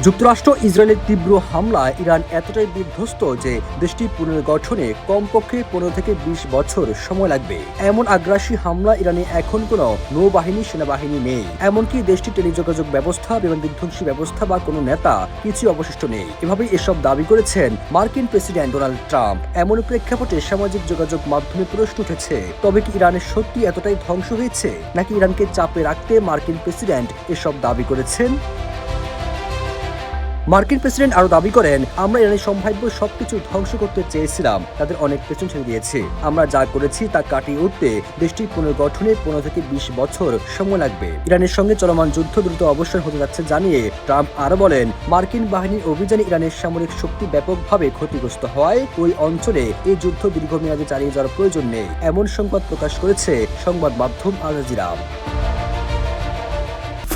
যুক্তরাষ্ট্র ইসরায়েলের তীব্র হামলায় ইরান এতটাই বিধ্বস্ত যে দেশটি পুনর্গঠনে কমপক্ষে 15 থেকে 20 বছর সময় লাগবে। এমন আগ্রাসী হামলা ইরানে এখন কোনো নৌবাহিনী সেনাবাহিনী নেই, এমনকি দেশটির টেলিযোগাযোগ ব্যবস্থা, বিমান বিধ্বংসী ব্যবস্থা বা কোনো নেতা কিছুই অবশিষ্ট নেই। এভাবেই এসব দাবি করেছেন মার্কিন প্রেসিডেন্ট ডোনাল্ড ট্রাম্প। এমন প্রেক্ষাপটে সামাজিক যোগাযোগ মাধ্যমে প্রশ্ন উঠেছে, তবে কি ইরানের সত্যি এতটাই ধ্বংস হয়েছে, নাকি ইরানকে চাপে রাখতে মার্কিন প্রেসিডেন্ট এসব দাবি করেছেন? মার্কিন প্রেসিডেন্ট আরো দাবি করেন, আমরা ইরানের সম্ভাব্য সবকিছু ধ্বংস করতে চেয়েছিলাম, তাদের অনেক পেছন ছেড়ে দিয়েছি। আমরা যা করেছি তা কাটিয়ে উঠতে দেশটির পুনর্গঠনে 15 থেকে 20 বছর সময় লাগবে। ইরানের সঙ্গে চলমান যুদ্ধ দ্রুত অবসান হতে যাচ্ছে জানিয়ে ট্রাম্প আরো বলেন, মার্কিন বাহিনীর অভিযানে ইরানের সামরিক শক্তি ব্যাপকভাবে ক্ষতিগ্রস্ত হওয়ায় ওই অঞ্চলে এই যুদ্ধ দীর্ঘমেয়াদে চালিয়ে যাওয়ার প্রয়োজন নেই, এমন সংবাদ প্রকাশ করেছে সংবাদ মাধ্যম আল জাজিরা।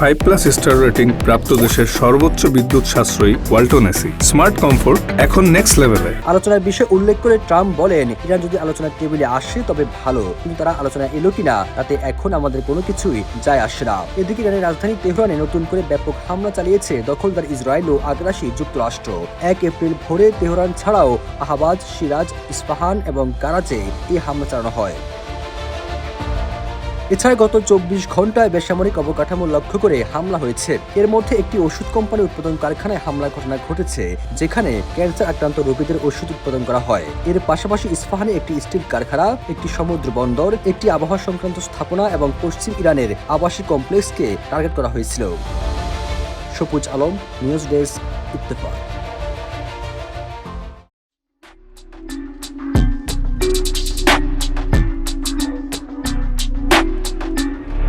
5+ স্টার রেটিং প্রাপ্ত দেশের সর্বোচ্চ বিদ্যুৎ সাশ্রয়ী ওয়ালটন এসি। স্মার্ট কমফোর্ট এখন নেক্সট লেভেলে। আলোচনার বিষয় উল্লেখ করে ট্রাম্প বলেন, ইরান যদি আলোচনার টেবিলে আসে তবে ভালো, কিন্তু তারা আলোচনায় এলো কিনা তাতে এখন আমাদের কোনো কিছুই যায় আসে না। এদিকে ইরানের রাজধানী তেহরানে নতুন করে ব্যাপক হামলা চালিয়েছে দখলদার ইসরায়েল ও আগ্রাসী যুক্তরাষ্ট্র। 1 এপ্রিল ভোরে তেহরান ছাড়াও আহবাজ, সিরাজ, ইস্পাহান এবং কারাচে এই হামলা চালানো হয়। এছাড়া গত 24 ঘন্টায় বেসামরিক অবকাঠামো লক্ষ্য করে হামলা হয়েছে। এর মধ্যে একটি ওষুধ কোম্পানি উৎপাদন কারখানায় হামলার ঘটনা ঘটেছে, যেখানে ক্যান্সার আক্রান্ত রোগীদের ওষুধ উৎপাদন করা হয়। এর পাশাপাশি ইস্পাহানে একটি স্টিল কারখানা, একটি সমুদ্র বন্দর, একটি আবহাওয়া সংক্রান্ত স্থাপনা এবং পশ্চিম ইরানের আবাসিক কমপ্লেক্সকে টার্গেট করা হয়েছিল। সবুজ আলম, নিউজ ডেস্ক, ইত্তেফাক।